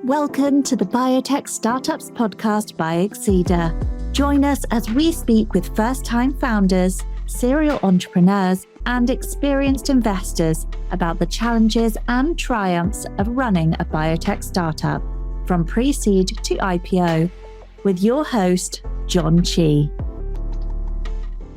Welcome to the Biotech Startups podcast by Exceeder. Join us as we speak with first-time founders, serial entrepreneurs, and experienced investors about the challenges and triumphs of running a biotech startup, from pre-seed to IPO, with your host, Jon Chee.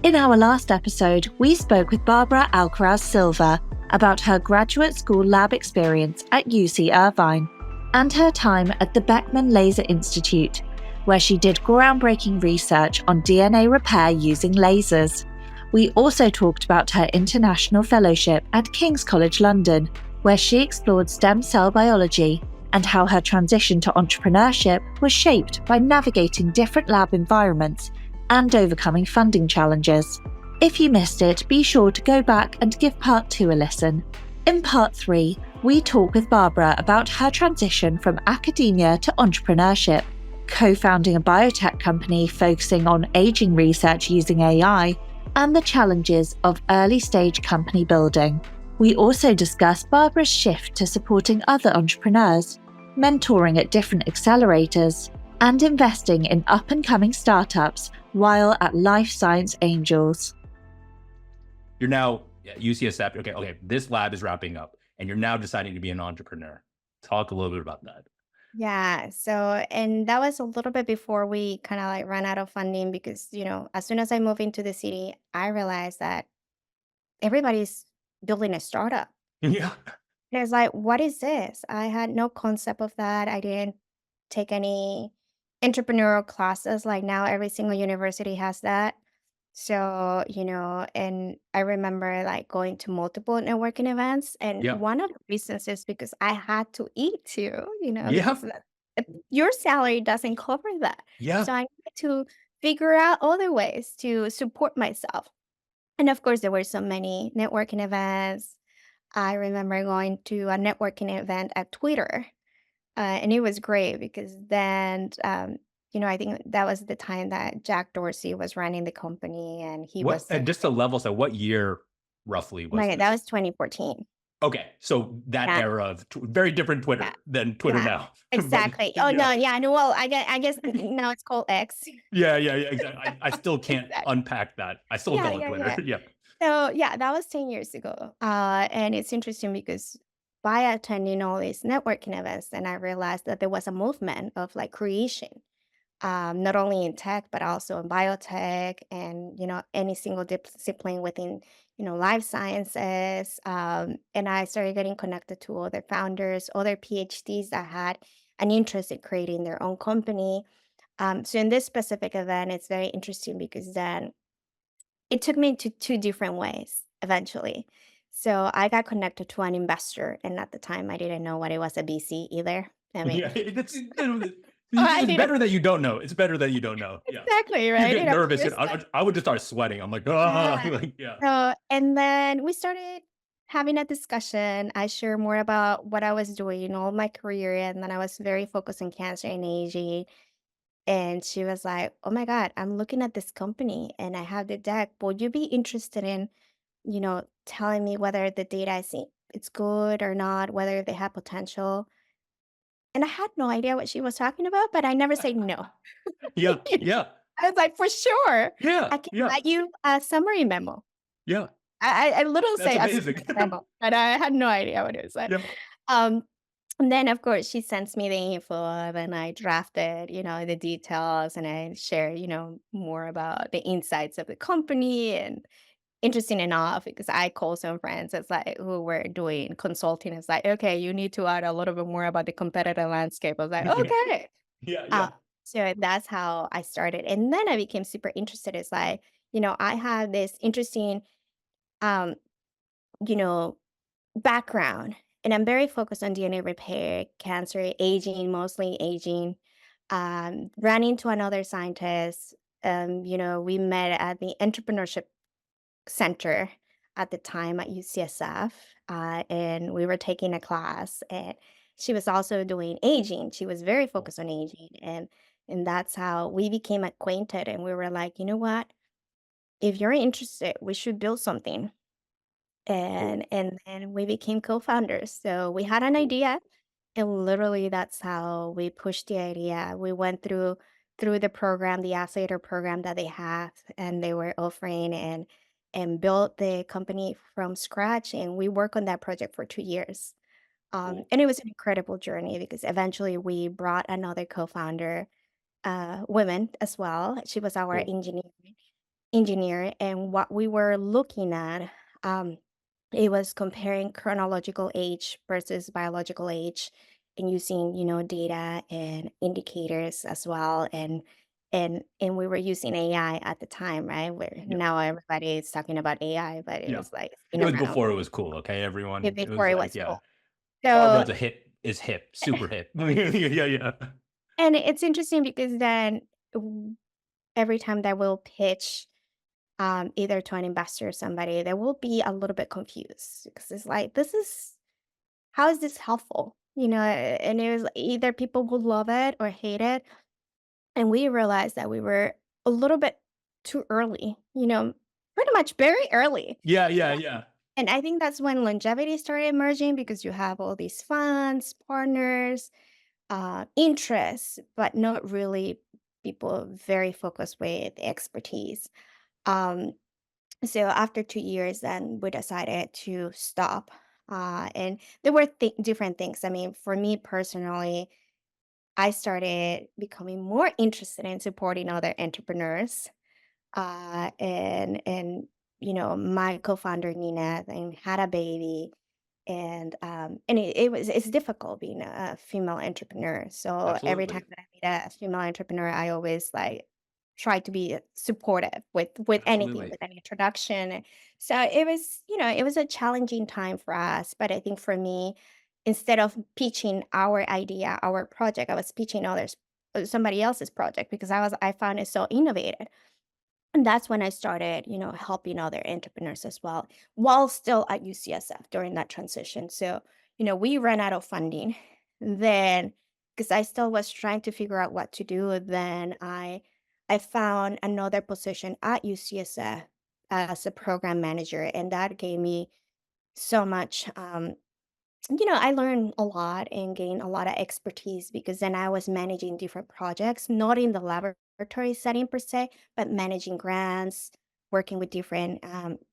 In our last episode, we spoke with Barbara Alcaraz Silva about her graduate school lab experience at UC Irvine and her time at the Beckman Laser Institute, where she did groundbreaking research on DNA repair using lasers. We also talked about her international fellowship at King's College London, where she explored stem cell biology and how her transition to entrepreneurship was shaped by navigating different lab environments and overcoming funding challenges. If you missed it, be sure to go back and give part 2 a listen. In part 3, we talk with Barbara about her transition from academia to entrepreneurship, co-founding a biotech company focusing on aging research using AI, and the challenges of early-stage company building. We also discuss Barbara's shift to supporting other entrepreneurs, mentoring at different accelerators, and investing in up-and-coming startups while at Life Science Angels. You're now at UCSF. Okay, this lab is wrapping up, and you're now deciding to be an entrepreneur. Talk a little bit about that. Yeah. So, and that was a little bit before we kind of like ran out of funding because, as soon as I moved into the city, I realized that everybody's building a startup. Yeah. And it's like, what is this? I had no concept of that. I didn't take any entrepreneurial classes. Like now, every single university has that. So, and I remember like going to multiple networking events. And Yeah. one of the reasons is because I had to eat too, Yeah. because your salary doesn't cover that. Yeah. So I had to figure out other ways to support myself. And of course, there were so many networking events. I remember going to a networking event at Twitter, and it was great because then, I think that was the time that Jack Dorsey was running the company, and he What? was saying, Just to level set, what year roughly oh my was God, this? that was 2014. Okay, so that Yeah. era of very different Twitter Yeah. than Twitter Yeah. now. Exactly. But, Oh, yeah. no, yeah, no, well, I guess now it's called X. Yeah, exactly. I still can't Exactly. unpack that. I still Yeah, call it yeah, Twitter. Yeah. So, yeah, that was 10 years ago. And it's interesting because by attending all these networking events, then I realized that there was a movement of like creation, not only in tech, but also in biotech and, any single discipline within, life sciences. And I started getting connected to other founders, other PhDs that had an interest in creating their own company. So in this specific event, it's very interesting because then it took me to 2 different ways eventually. So I got connected to an investor, and at the time, I didn't know what it was a VC either. I mean, Yeah, it's I it's didn't better that you don't know. It's better that you don't know. Yeah. exactly, You right? get nervous. Just I would just start sweating. I'm like, yeah. like, yeah. So, and then we started having a discussion. I shared more about what I was doing, all my career, and then I was very focused on cancer and aging. And she was like, "Oh my God, I'm looking at this company and I have the deck. Would you be interested in, telling me whether the data I see it's good or not, whether they have potential?" And I had no idea what she was talking about, but I never say no. Yeah. You know, Yeah. I was like, "For sure, Yeah. I can Yeah. write you a summary memo." Yeah. I literally That's say a amazing. summary memo, but I had no idea what it was. Yeah. Um, and then, of course, she sends me the info, and then I drafted, the details, and I share, more about the insights of the company. And interesting enough, because I call some friends, it's like who were doing consulting. It's like, okay, you need to add a little bit more about the competitive landscape. I was like, okay. Yeah. Uh, Yeah. so that's how I started, and then I became super interested. It's like, I have this interesting, um, you know, background, and I'm very focused on DNA repair, cancer, aging, mostly aging. Ran into another scientist. We met at the Entrepreneurship Center at the time at UCSF, and we were taking a class, and she was also doing aging. She was very focused on aging, and that's how we became acquainted. And we were like, you know what? If you're interested, we should build something. Cool. And then we became co-founders. So we had an idea, And literally that's how we pushed the idea. We went through the program, the accelerator program that they have and they were offering, and built the company from scratch, and we worked on that project for 2 years. Cool. And it was an incredible journey because eventually we brought another co-founder, women as well. She was our Cool. engineer, and what we were looking at, um, it was comparing chronological age versus biological age, and using, data and indicators as well, and we were using AI at the time, right? Where Yeah. now everybody is talking about AI, but it Yeah. was like it's It been was around before it was cool. Okay, everyone. It before was it like, was yeah, cool. So, Barbell's a hit is hip, super hip. Yeah, yeah. and it's interesting because then w- every time that we'll pitch, either to an investor or somebody, they will be a little bit confused because it's like, how is this helpful? And it was either people would love it or hate it. And we realized that we were a little bit too early, pretty much very early. Yeah, yeah, yeah. And I think that's when longevity started emerging because you have all these funds, partners, interests, but not really people very focused with expertise. Um, So after 2 years, then we decided to stop. And there were different things. I mean, for me personally, I started becoming more interested in supporting other entrepreneurs. And my co-founder Nina then had a baby, and it's difficult being a female entrepreneur. So every time Absolutely. that I meet a female entrepreneur, I always like try to be supportive with anything, Absolutely. with any introduction. So it was a challenging time for us, but I think for me, instead of pitching our idea, our project, I was pitching somebody else's project because I found it so innovative. And that's when I started, helping other entrepreneurs as well, while still at UCSF during that transition. So, we ran out of funding. Then, because I still was trying to figure out what to do, then I found another position at UCSF as a program manager, and that gave me so much. I learned a lot and gained a lot of expertise because then I was managing different projects, not in the laboratory setting per se, but managing grants, working with different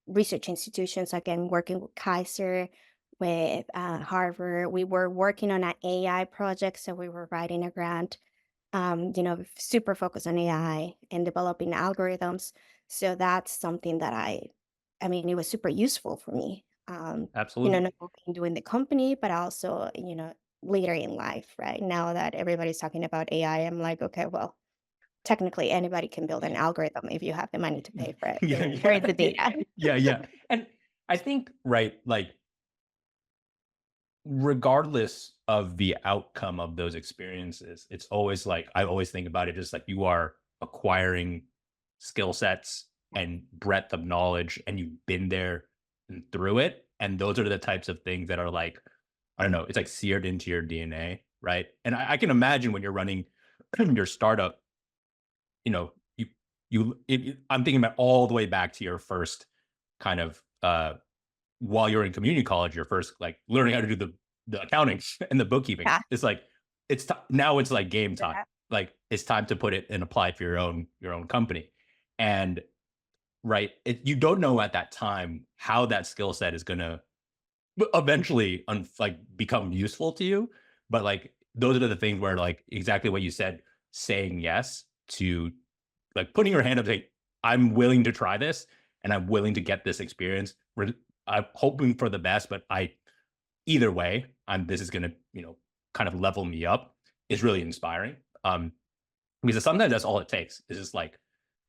research institutions, again, working with Kaiser, with Harvard. We were working on an AI project, so we were writing a grant, super focused on AI and developing algorithms. So that's something that I mean, it was super useful for me. Not Absolutely. only in doing the company, but also, later in life, right? Now that everybody's talking about AI, I'm like, okay, well, technically anybody can build an algorithm if you have the money to pay for it. Yeah, Where is yeah, the data? yeah, yeah. And I think, right, like regardless of the outcome of those experiences, it's always like I always think about it just like you are acquiring skill sets and breadth of knowledge, and you've been there and through it. And those are the types of things that are like, I don't know, it's like seared into your DNA, right? And I can imagine when you're running your startup, you know, I'm thinking about all the way back to your first kind of while you're in community college, your first like learning how to do the accounting and the bookkeeping. Yeah. It's like now it's like game time. Yeah. Like it's time to put it and apply it for your own company. And right, you don't know at that time how that skill set is gonna eventually like become useful to you. But like those are the things where like exactly what you said, saying yes to like putting your hand up, saying, I'm willing to try this and I'm willing to get this experience. I'm hoping for the best, but either way, this is gonna, kind of level me up is really inspiring. Because sometimes that's all it takes. Is just like,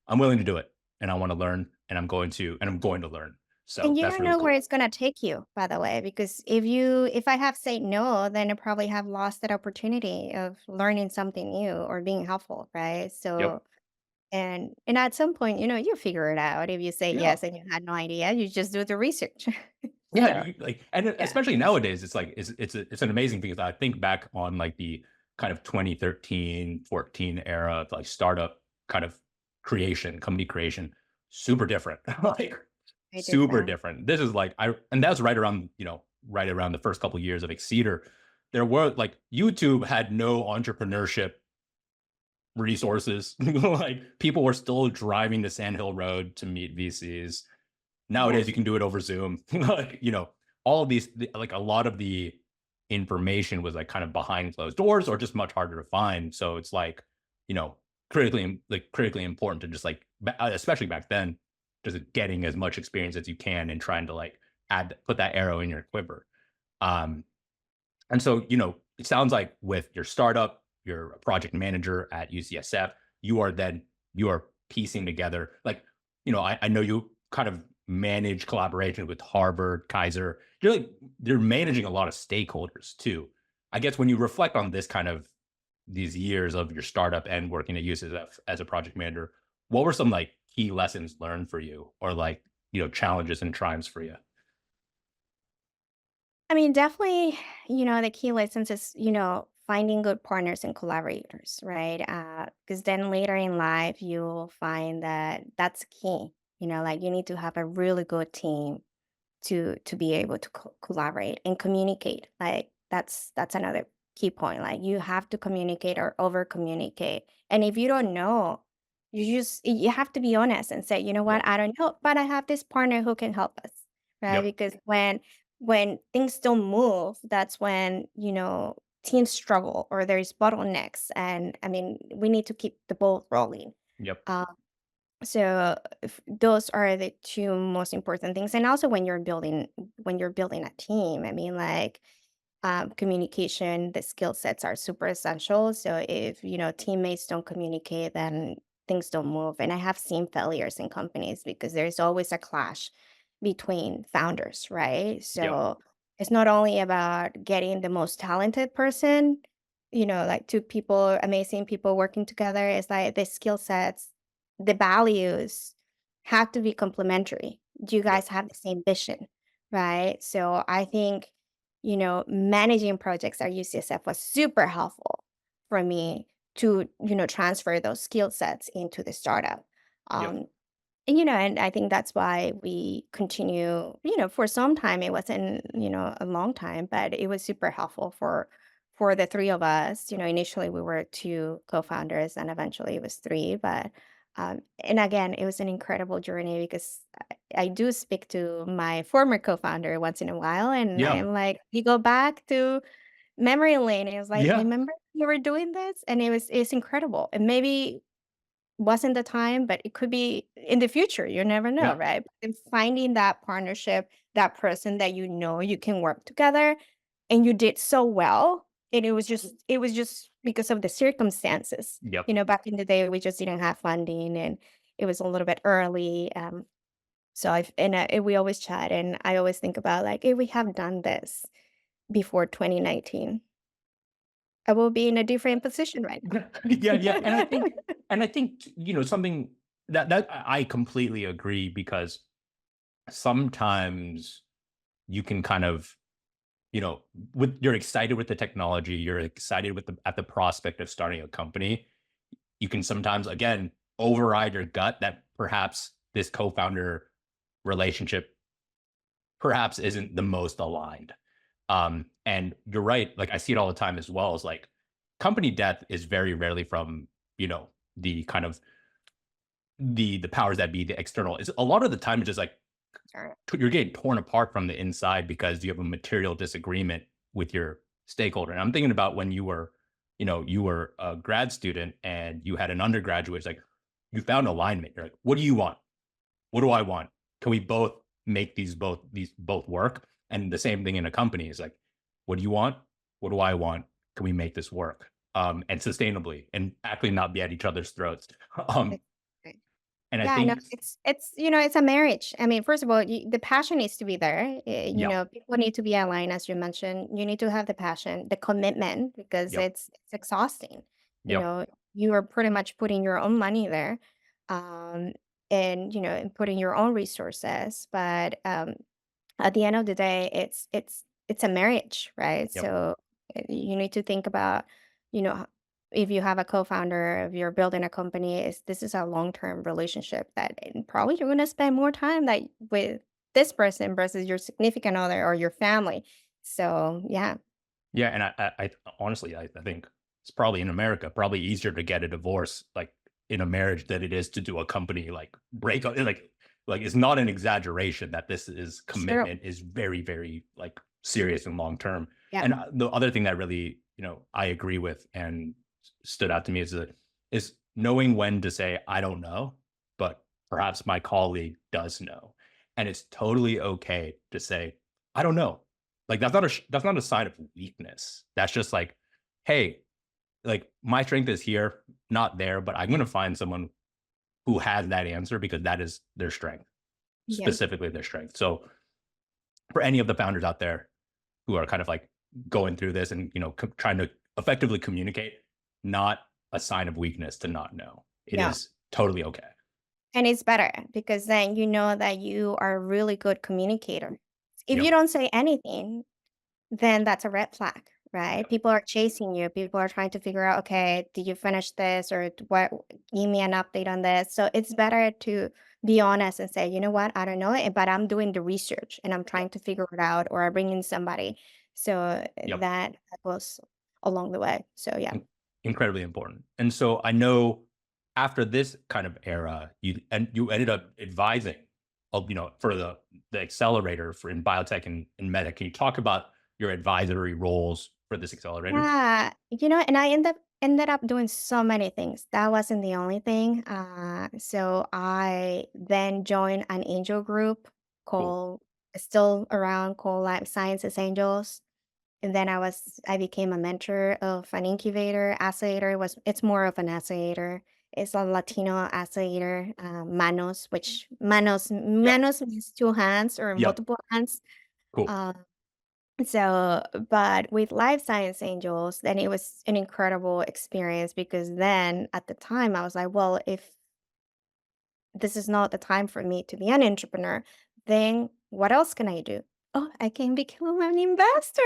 I'm willing to do it and I want to learn and I'm going to learn. So And you that's don't really know where cool. it's gonna take you, by the way, because if I have said no, then I probably have lost that opportunity of learning something new or being helpful, right? Yep. So, and at some point, you figure it out. If you say Yeah. yes and you had no idea, you just do the research. Yeah, So, like, and yeah. especially nowadays, it's like it's an amazing thing. 'Cause I think back on like the kind of 2013, 14 era of like startup kind of creation, company creation, super different. Like Very super different. different. This is like and that's right around, right around the first couple of years of Exceeder. there were like YouTube had no entrepreneurship resources. Like people were still driving to Sand Hill Road to meet VCs. Yeah. Nowadays, you can do it over Zoom. Like, all of these, like a lot of the information was like kind of behind closed doors or just much harder to find. So it's like, you know, critically important to just like, especially back then, just getting as much experience as you can and trying to like put that arrow in your quiver. Um, and so, it sounds like with your startup, you're a project manager at UCSF, you are piecing together, like, I know you kind of manage collaboration with Harvard, Kaiser. You're managing a lot of stakeholders too. I guess when you reflect on these years of your startup and working at UCSF as a project manager, what were some like key lessons learned for you or like, challenges and triumphs for you? I mean, definitely, the key lessons is, finding good partners and collaborators, right? Because then later in life, you'll find that that's key. Like you need to have a really good team to be able to collaborate and communicate. Like that's another key point. Like you have to communicate or over communicate. And if you don't know, you have to be honest and say, you know Yep. what, I don't know, but I have this partner who can help us, right? Yep. Because when things don't move, that's when, teams struggle or there's bottlenecks. And I mean, we need to keep the ball rolling. Yep. Uh, so those are the two most important things. And also when you're building a team, I mean, like communication, the skill sets are super essential. So if teammates don't communicate, then things don't move. And I have seen failures in companies because there's always a clash between founders, right? Yep. So it's not only about getting the most talented person, like two people, amazing people working together. It's like the skill sets, the values have to be complementary. Do you Yep. guys have the same vision? Right. So I think managing projects at UCSF was super helpful for me to, transfer those skill sets into the startup. Yep. Um, and I think that's why we continue, for some time, it wasn't, a long time, but it was super helpful for the three of us. Initially we were two co-founders and eventually it was three, but and again, it was an incredible journey because I do speak to my former co-founder once in a while, and Yeah. I'm like, we go back to memory lane. And it was like, Yeah. remember you were doing this, and it's incredible. And maybe wasn't the time, but it could be in the future. You never know, Yeah. right? And finding that partnership, that person that you can work together, and you did so well, and it was just because of the circumstances. Yep. Back in the day, we just didn't have funding, and it was a little bit early. So we always chat, and I always think about like, if we have done this before 2019, I will be in a different position right Yeah, yeah, and I now. think something that I completely agree because sometimes you can kind of, you're excited with the technology, you're excited at the prospect of starting a company. You can sometimes again override your gut that perhaps this co-founder relationship perhaps isn't the most aligned. And you're right, like I see it all the time as well, as like company death is very rarely from, the kind of the powers that be, the external. Is a lot of the time it's just like Sure. you're getting torn apart from the inside because you have a material disagreement with your stakeholder. And I'm thinking about when you were a grad student and you had an undergraduate, it's like you found alignment. You're like, what do you want? What do I want? Can we both make these both work? And the same thing in a company is like, what do you want? What do I want? Can we make this work? And sustainably and actually not be at each other's throats. Um, Exactly. and I Yeah, I know. think, It's a marriage. I mean, first of all, the passion needs to be there. yeah, People need to be aligned, as you mentioned. You need to have the passion, the commitment, because yep, it's exhausting. You yep, know, you are pretty much putting your own money there, um, and putting your own resources. But at the end of the day, it's a marriage, right? yep, So you need to think about, you know, if you have a co-founder, if you're building a company, this is a long-term relationship that and probably you're going to spend more time like with this person versus your significant other or your family. So yeah, Yeah, and I honestly, I think it's probably in America, probably easier to get a divorce like in a marriage than it is to do a company like break up. Like it's not an exaggeration that this is Sure. commitment is very, very like serious and long term. Yeah. And the other thing that really, I agree with and stood out to me is knowing when to say I don't know, but perhaps my colleague does know, and it's totally okay to say I don't know. Like that's not a sign of weakness. That's just like, hey, like my strength is here, not there, but I'm going to find someone who has that answer because that is their strength, Yeah. specifically their strength. So for any of the founders out there who are kind of like going through this and trying to effectively communicate, not a sign of weakness to not know. It Yeah. is totally okay. And it's better because then you know that you are a really good communicator. If you Yep. don't say anything, then that's a red flag, right? Yep. People are chasing you. People are trying to figure out, okay, did you finish this or what? Give me an update on this. So it's better to be honest and say, you know what, I don't know it, but I'm doing the research and I'm Yep. trying to figure it out, or I bring in somebody. So Yep. that goes along the way. So yeah. in- Incredibly important. And so I know after this kind of era, you ended up advising, for the accelerator for in biotech and in medtech. Can you talk about your advisory roles for this accelerator? Yeah, and I ended up doing so many things. That wasn't the only thing. So I then joined an angel group Cool. called still around called Life Sciences Angels. And then I became a mentor of an incubator accelerator. It's more of an accelerator. It's a Latino accelerator, Manos, which Yep. Manos means two hands or Yep. multiple hands. Cool. Uh, so, but with Life Science Angels, then it was an incredible experience because then at the time I was like, well, if this is not the time for me to be an entrepreneur, then what else can I do? Oh, I can become an investor.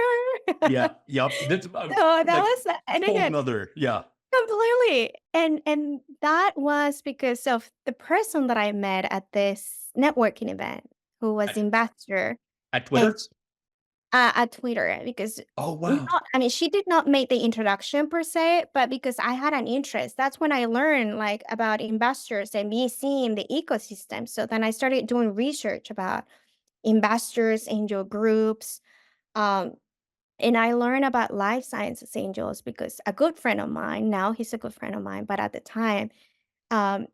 Yeah. Yep. That's So that like was, and whole again, nother. Yeah. completely. And that was because of the person that I met at this networking event who was At, investor. at Twitter. At Twitter, because Oh wow. not I mean, she did not make the introduction per se, but because I had an interest. That's when I learned, like, about investors and me seeing the ecosystem. So then I started doing research about investors, angel groups, um, and I learned about life sciences angels because a good friend of mine, now he's a good friend of mine, but at the time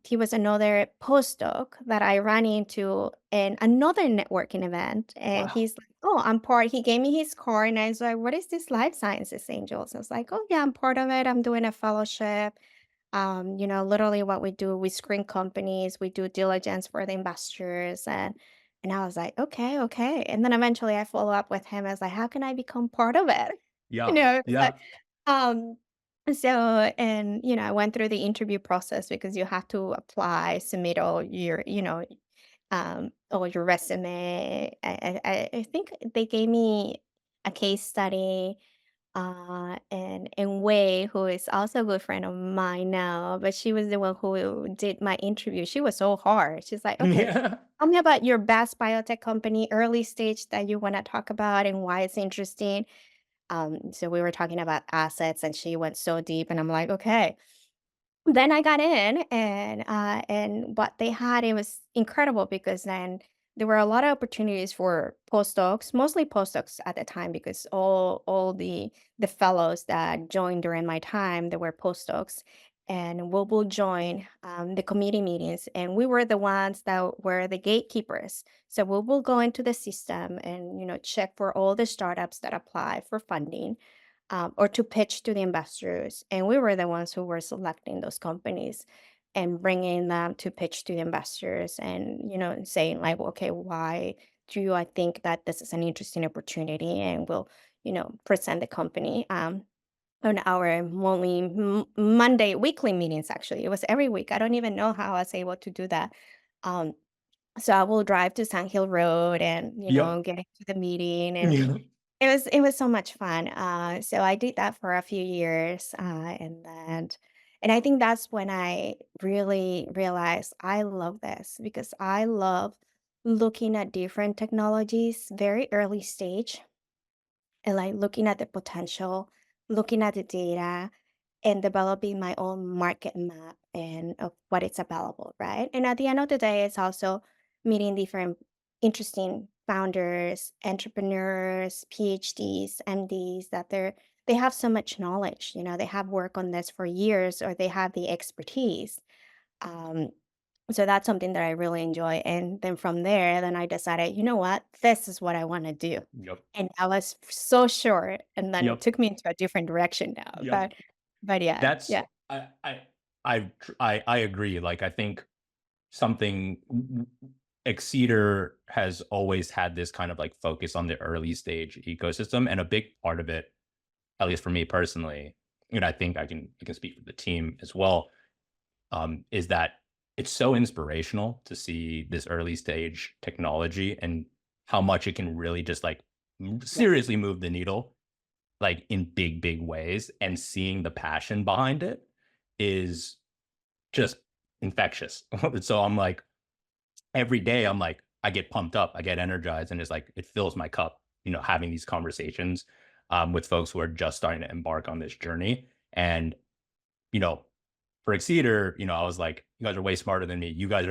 he was another postdoc that I ran into in another networking event. And Wow. he's like, oh, I'm part. He gave me his card. And I was like, what is this Life Sciences Angels? I was like, oh, yeah, I'm part of it. I'm doing a fellowship. Literally what we do, we screen companies, we do diligence for the investors. And I was like, okay, okay. And then eventually I follow up with him. I was like, how can I become part of it? Yeah. It's like, Yeah. um, so, and, I went through the interview process because you have to apply, submit all your resume. I think they gave me a case study, and Wei, who is also a good friend of mine now, but she was the one who did my interview. She was so hard. She's like, okay, Yeah. tell me about your best biotech company, early stage that you want to talk about and why it's interesting. So we were talking about assets and she went so deep and I'm like, okay. Then I got in and what they had, it was incredible because then there were a lot of opportunities for postdocs, mostly postdocs at the time because all the fellows that joined during my time, they were postdocs. And we will join the committee meetings, and we were the ones that were the gatekeepers. So we will go into the system and check for all the startups that apply for funding, or to pitch to the investors. And we were the ones who were selecting those companies and bringing them to pitch to the investors and, saying like, okay, why do I think that this is an interesting opportunity? And we'll, present the company. On our Monday weekly meetings, actually, it was every week. I don't even know how I was able to do that. Um, so I will drive to Sand Hill Road and, Yep. get into the meeting, and Yeah. it was so much fun. So I did that for a few years, and I think that's when I really realized I love this because I love looking at different technologies very early stage and like looking at the potential, looking at the data, and developing my own market map and of what is available, right? And at the end of the day, it's also meeting different interesting founders, entrepreneurs, PhDs, MDs that they have so much knowledge, they have worked on this for years or they have the expertise. Um, so that's something that I really enjoy. And then from there, then I decided, you know what, this is what I want to do. Yep. And I was so sure. And then it Yep. took me into a different direction now. Yep. But yeah, That's yeah, I agree. Like I think something Exceeder has always had this kind of like focus on the early stage ecosystem, and a big part of it, at least for me personally, and I think I can speak for the team as well, is that it's so inspirational to see this early stage technology and how much it can really just like yeah, seriously move the needle like in big ways, and seeing the passion behind it is just infectious. So I'm like, every day I'm like, I get pumped up, I get energized, and it's like it fills my cup, having these conversations with folks who are just starting to embark on this journey. And you know, for Exceeder, I was like, you guys are way smarter than me. You guys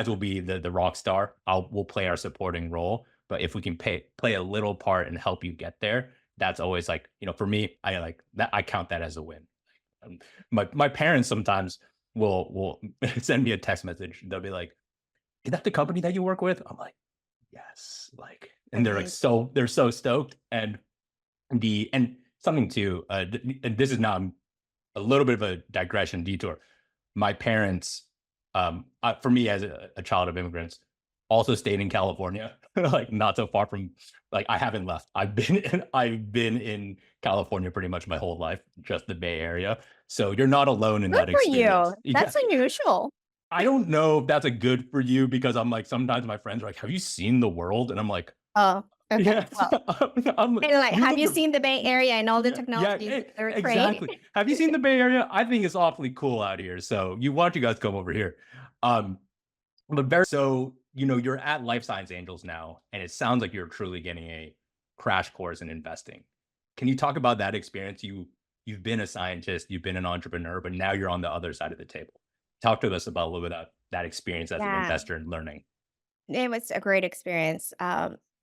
will be the rock star. We'll play our supporting role. But if we can play a little part and help you get there, that's always like, for me, I like that. I count that as a win. My parents sometimes will send me a text message. They'll be like, "Is that the company that you work with?" I'm like, "Yes." Like, and they're like, amazing. they're so stoked. And something too, and this is now a little bit of a digression detour. My parents, for me as a child of immigrants, also stayed in California, like not so far from, like I haven't left. I've been in California pretty much my whole life, just the Bay Area. So you're not alone in Good that for you. experience. Yeah. That's unusual. I don't know if that's a good for you, because I'm like, sometimes my friends are like, "Have you seen the world?" And I'm like, Oh, okay. "Yeah." Well, and like, We have look you seen the Bay Area and all the yeah, yeah, technologies that they're creating? exactly. Have you seen the Bay Area? I think it's awfully cool out here. So why don't you guys come over here? Um, so you're at Life Science Angels now, and it sounds like you're truly getting a crash course in investing. Can you talk about that experience? You've been a scientist, you've been an entrepreneur, but now you're on the other side of the table. Talk to us about a little bit of that experience as an Yeah. investor and learning. It was a great experience.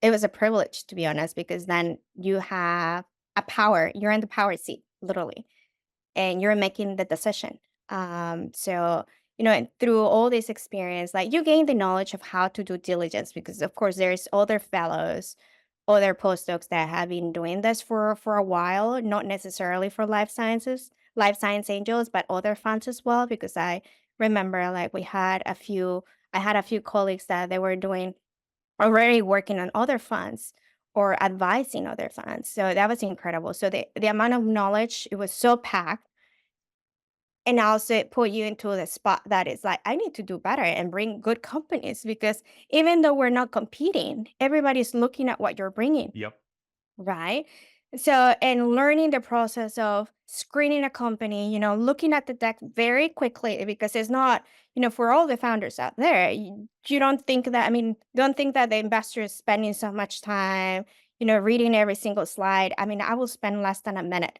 It was a privilege, to be honest, because then you have a power. You're in the power seat, literally, and you're making the decision. So and through all this experience, like you gain the knowledge of how to do diligence, because of course there's other fellows, other postdocs that have been doing this for a while, not necessarily for life science angels, but other funds as well. Because I remember, like I had a few colleagues that they were doing already working on other funds or advising other funds. So that was incredible. So the amount of knowledge, it was so packed. And also it put you into the spot that is like, I need to do better and bring good companies, because even though we're not competing, everybody's looking at what you're bringing. Yep. Right. So, and learning the process of screening a company, looking at the deck very quickly, because it's not, for all the founders out there, you don't think that, don't think that the investor is spending so much time, reading every single slide. I will spend less than a minute,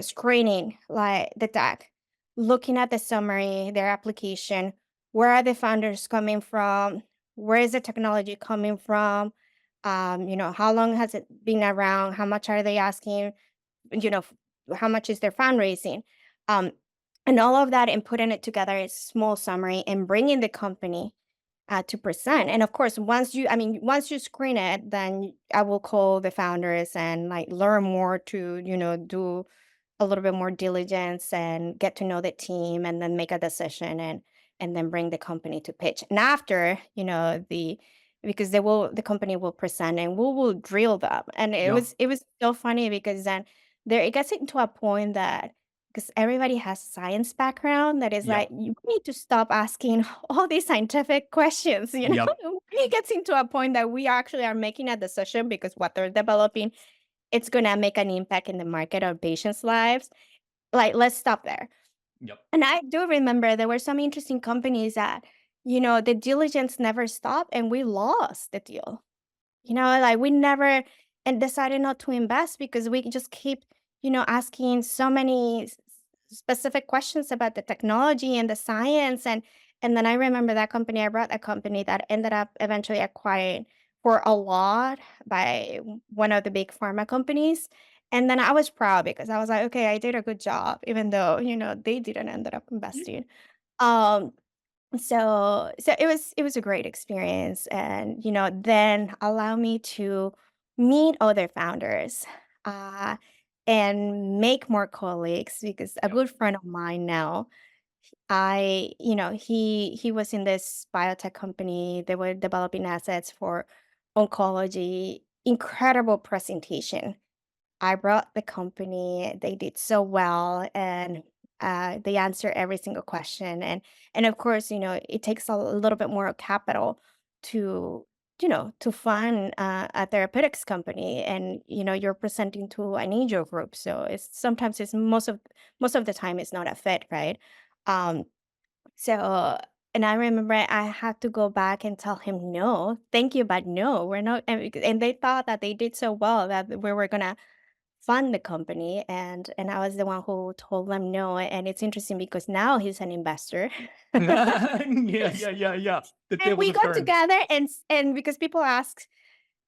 screening like the deck, looking at the summary, their application, where are the founders coming from? Where is the technology coming from? How long has it been around? How much are they asking? You know, f- how much is their fundraising? Um, and all of that, and putting it together is small summary and bringing the company to present. And of course, once you screen it, then I will call the founders and like learn more to, do a little bit more diligence and get to know the team, and then make a decision, and then bring the company to pitch. And after, the because the company will present and we will drill them. And Yep. it was so funny, because then there it gets into a point that, because everybody has science background, that is like, Yep. you need to stop asking all these scientific questions. Yep. It gets into a point that we actually are making a decision, because what they're developing, it's gonna make an impact in the market or patients' lives. Like, let's stop there. Yep. And I do remember there were some interesting companies that, the diligence never stopped and we lost the deal. Like we never and decided not to invest because we just keep, asking so many specific questions about the technology and the science. And then I remember that company, I brought a company that ended up eventually acquired for a lot by one of the big pharma companies. And then I was proud because I was like, okay, I did a good job, even though, they didn't end up investing. Um, so it was a great experience, and then allow me to meet other founders, uh and make more colleagues, because a Yep. good friend of mine now, he was in this biotech company. They were developing assets for oncology. Incredible presentation. I brought the company, they did so well, and they answer every single question. And of course, it takes a little bit more capital to, to fund a therapeutics company, and you're presenting to an angel group, so it's sometimes it's most of the time it's not a fit, right? Um, so. And I remember I had to go back and tell him, no, thank you, but no, we're not. And they thought that they did so well that we were gonna fund the company, and I was the one who told them no. And it's interesting because now he's an investor. Yeah, yeah, yeah, yeah. The And tables we have got turned. together, and because people ask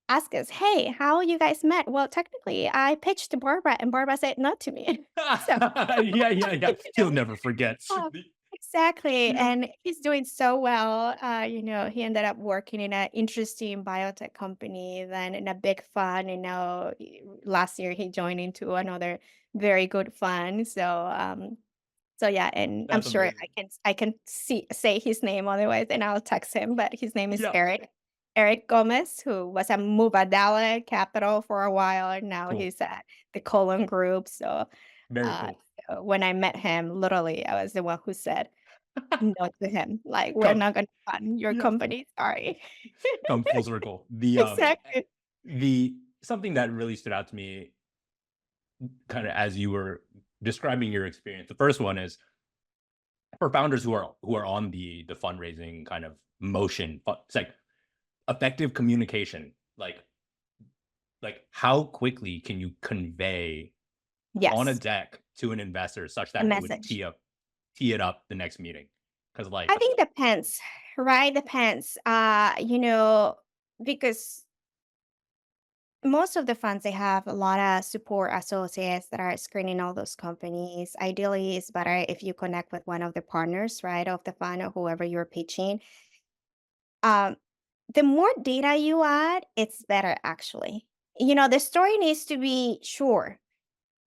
us, "Hey, how you guys met?" Well, technically, I pitched to Barbara, and Barbara said no to me. So, Yeah, yeah, yeah. you He'll know, never forget. Oh, exactly, Yeah. and he's doing so well. He ended up working in an interesting biotech company, then in a big fund, and now last year he joined into another very good fund. So yeah, and I'm That's sure amazing. I can say his name otherwise, and I'll text him. But his name is Yeah. Eric Gomez, who was at Mubadala Capital for a while, and now Cool. he's at the Colon Group. Very Uh, cool. when I met him, literally, I was the one who said no to him. Like, we're Come. not gonna fund your Yeah. company. Sorry. Come full circle. Exactly. The something that really stood out to me kind of as you were describing your experience. The first one is for founders who are on the fundraising kind of motion. It's like effective communication. Like how quickly can you convey on a Yes, deck to an investor such a that it would message. tee it up the next meeting? Because I like think depends, right? Depends. Because most of the funds, they have a lot of support associates that are screening all those companies. Ideally, it's better if you connect with one of the partners, right, of the fund or whoever you're pitching. Um, the more data you add, it's better actually. The story needs to be sure,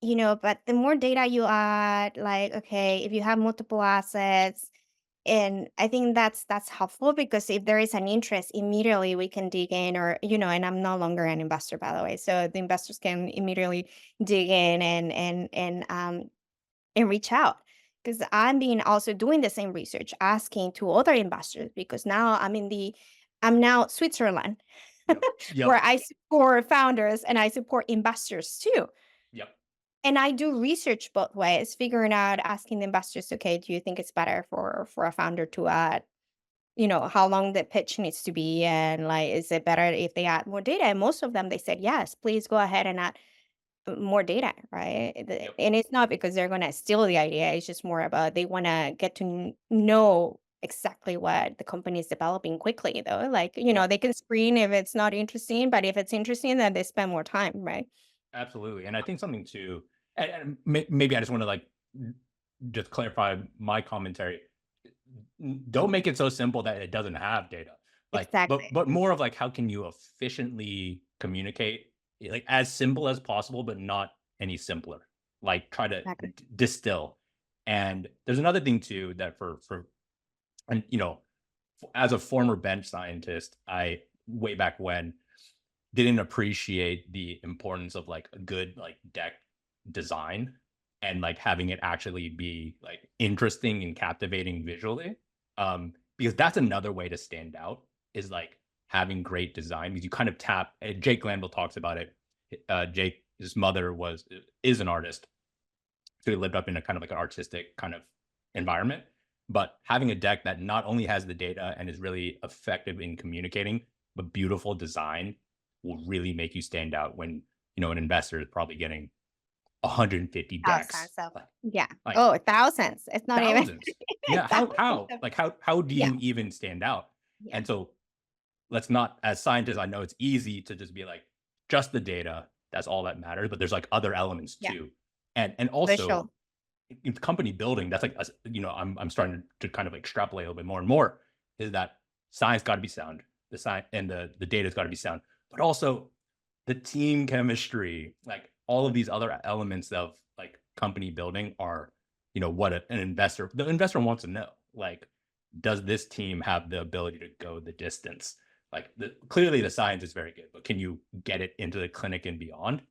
but the more data you add, like, okay, if you have multiple assets, and I think that's helpful, because if there is an interest, immediately we can dig in, or, and I'm no longer an investor, by the way. So the investors can immediately dig in and reach out. Because I'm being also doing the same research, asking to other investors, because now I'm now Switzerland, yep, where yep, I support founders and I support investors too. yep, And I do research both ways, figuring out, asking the investors, okay, do you think it's better for a founder to add, how long the pitch needs to be, and like, is it better if they add more data? And most of them, they said, yes, please go ahead and add more data, right? yep, And it's not because they're gonna steal the idea. It's just more about they wanna get to know exactly what the company is developing quickly, though. Like, yep. they can screen if it's not interesting, but if it's interesting, then they spend more time, right? Absolutely. And I think something too, and maybe I just want to like just clarify my commentary. Don't make it so simple that it doesn't have data. Like, but Exactly. but more of like how can you efficiently communicate, like as simple as possible, but not any simpler. Like try to Exactly. distill. And there's another thing too that for and as a former bench scientist, I way back when didn't appreciate the importance of like a good like deck design and like having it actually be like interesting and captivating visually. Because that's another way to stand out is like having great design because you kind of tap. Jake Glanville talks about it. Jake, his mother is an artist, so he lived up in a kind of like an artistic kind of environment. But having a deck that not only has the data and is really effective in communicating, but beautiful design will really make you stand out when, an investor is probably getting 150 decks, Thousands of, yeah. like Oh, thousands. It's not even thousands. Yeah. How, thousands how, of, like, how do yeah, you even stand out? yeah, And so let's not, as scientists, I know it's easy to just be like, just the data, that's all that matters, but there's like other elements yeah, too. And for also sure. in company building, that's like, I'm starting to kind of extrapolate a little bit more and more, is that science got to be sound, the science and the data's got to be sound, but also the team chemistry, like all of these other elements of like company building are, what the investor wants to know. Like, does this team have the ability to go the distance? Like, clearly the science is very good, but can you get it into the clinic and beyond?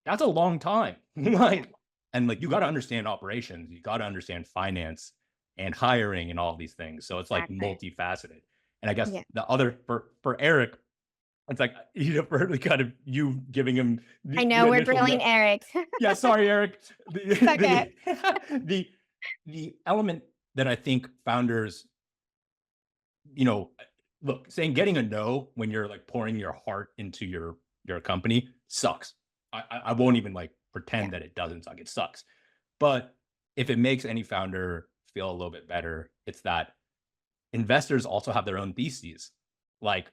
That's a long time. Yeah, Like, and like, you got to understand operations, you got to understand finance and hiring and all these things. So it's like exactly. multifaceted. And I guess Yeah. the other for Eric, it's like, for kind of you giving him I the know we're initial drilling Eric. yeah, sorry, Eric. It's okay. The the element that I think founders, you know, look, saying getting a no when you're like pouring your heart into your company sucks. I won't even like Yeah, pretend that it doesn't suck. It sucks. But if it makes any founder feel a little bit better, it's that investors also have their own theses. Like,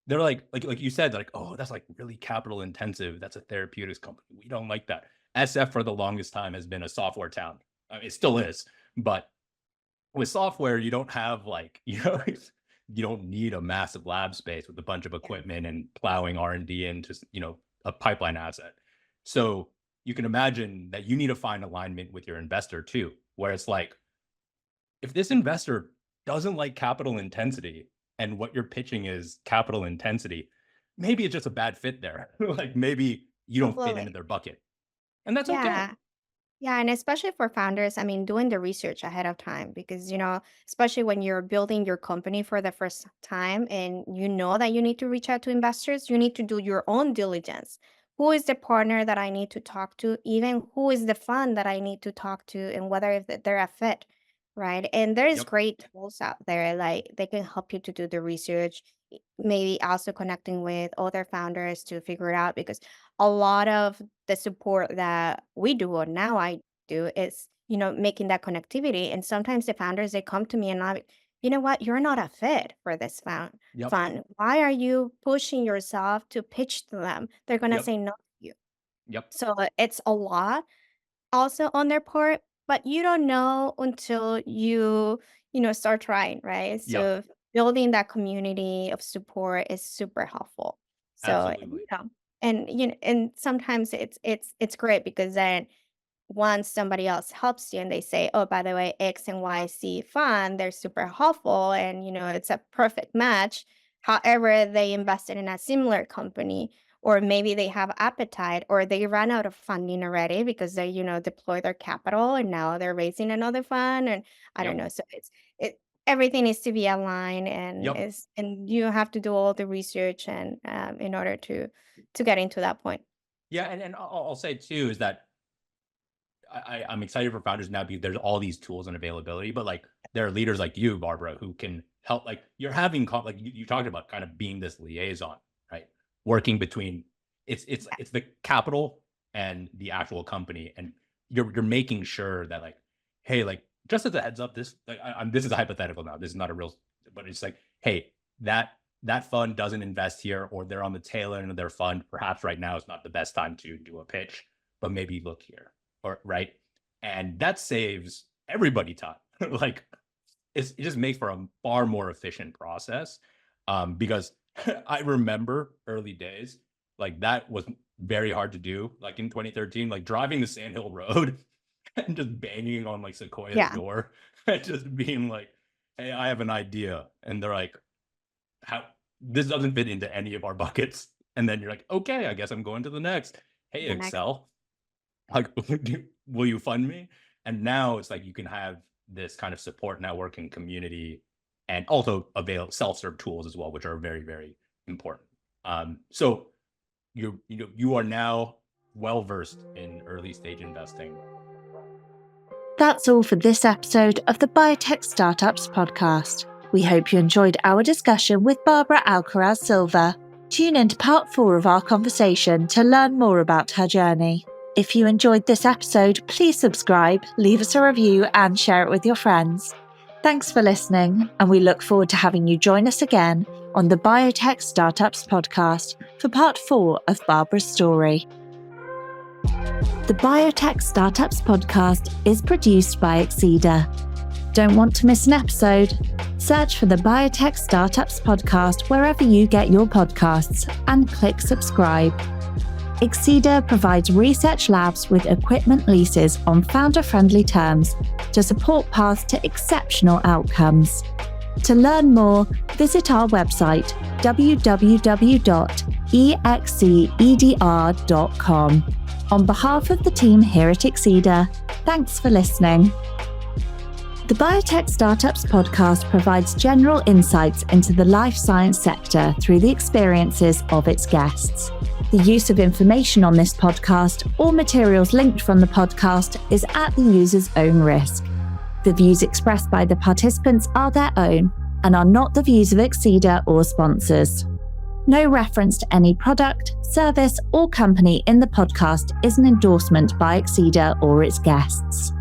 they're like you said, like, oh, that's like really capital intensive. That's a therapeutics company. We don't like that. SF for the longest time has been a software town. I mean, it still is, but with software, you don't have like, you don't need a massive lab space with a bunch of yeah, equipment and plowing R&D into, a pipeline asset. So you can imagine that you need to find alignment with your investor too, where it's like, if this investor doesn't like capital intensity and what you're pitching is capital intensity, maybe it's just a bad fit there. Like, maybe you don't fit into absolutely. their bucket, and that's okay. Yeah. Yeah, and especially for founders, I mean, doing the research ahead of time because, especially when you're building your company for the first time and you know that you need to reach out to investors, you need to do your own diligence. Who is the partner that I need to talk to? Even who is the fund that I need to talk to and whether if they're a fit, right? And there's Yep. great tools out there, like they can help you to do the research, maybe also connecting with other founders to figure it out because a lot of the support that we do or now I do is, making that connectivity. And sometimes the founders they come to me and I'm like, you know what, you're not a fit for this Yep. fund. Why are you pushing yourself to pitch to them? They're gonna Yep. say no to you. Yep. So it's a lot also on their part, but you don't know until you start trying, right? Yep. So building that community of support is super helpful. So, Absolutely. and sometimes it's great because then once somebody else helps you and they say, oh, by the way, X and Y, C fund, they're super helpful and it's a perfect match. However, they invested in a similar company, or maybe they have appetite or they ran out of funding already because they, deploy their capital and now they're raising another fund. And I don't Yep. know. So it everything needs to be aligned and Yep. is and you have to do all the research and in order to get into that point. Yeah. And I'll say too is that I'm excited for founders now because there's all these tools and availability, but like, there are leaders like you, Barbara, who can help. Like, you're having like you talked about kind of being this liaison, right? Working between it's the capital and the actual company, and you're making sure that, like, hey, like, just as a heads up, this like this is a hypothetical now. This is not a real, but it's like, hey, that fund doesn't invest here, or they're on the tail end of their fund. Perhaps right now is not the best time to do a pitch, but maybe look here, or right. And that saves everybody time. Like, it just makes for a far more efficient process. Because I remember early days, like, that was very hard to do. Like, in 2013, like, driving the Sand Hill Road and just banging on like Sequoia's Yeah. door and just being like, hey, I have an idea. And they're like, how, this doesn't fit into any of our buckets. And then you're like, okay, I guess I'm going to the next. Hey, The next. Excel, like, will you fund me? And now it's like, you can have this kind of support network and community, and also avail self-serve tools as well, which are very, very important. So you are now well versed in early stage investing. That's all for this episode of the Biotech Startups podcast. We hope you enjoyed our discussion with Barbara Alcaraz Silva. Tune in to part 4 of our conversation to learn more about her journey. If you enjoyed this episode, please subscribe, leave us a review, and share it with your friends. Thanks for listening, and we look forward to having you join us again on the Biotech Startups podcast for part 4 of Barbara's story. The Biotech Startups podcast is produced by Exceeder. Don't want to miss an episode? Search for the Biotech Startups podcast wherever you get your podcasts and click subscribe. Exceeder provides research labs with equipment leases on founder-friendly terms to support paths to exceptional outcomes. To learn more, visit our website www.exceedr.com. On behalf of the team here at Exceeder, thanks for listening. The Biotech Startups podcast provides general insights into the life science sector through the experiences of its guests. The use of information on this podcast or materials linked from the podcast is at the user's own risk. The views expressed by the participants are their own and are not the views of Exceeder or sponsors. No reference to any product, service, or company in the podcast is an endorsement by Exceeder or its guests.